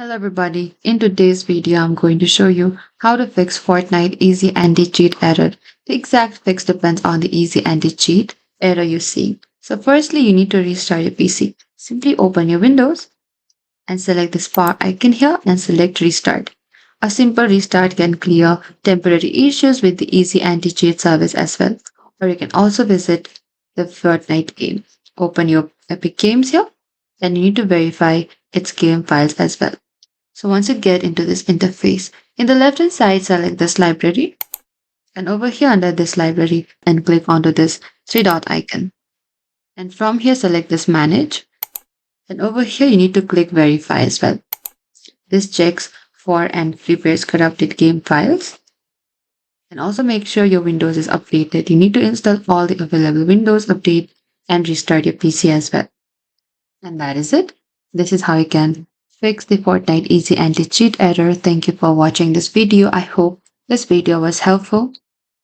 Hello everybody, in today's video I'm going to show you how to fix Fortnite easy anti-cheat error. The exact fix depends on the easy anti-cheat error you see. So firstly you need to restart your PC. Simply open your Windows and select this power icon here and select restart. A simple restart can clear temporary issues with the easy anti-cheat service as well. Or you can also visit the Fortnite game. Open your Epic Games here and you need to verify its game files as well. So once you get into this interface, in the left hand side, select this library and over here under this library and click onto this three dot icon. And from here, select this manage. And over here, you need to click verify as well. This checks for and prepares corrupted game files. And also make sure your Windows is updated. You need to install all the available Windows update and restart your PC as well. And that is it. This is how you can fix the Fortnite easy anti-cheat error. Thank you for watching this video. I hope this video was helpful.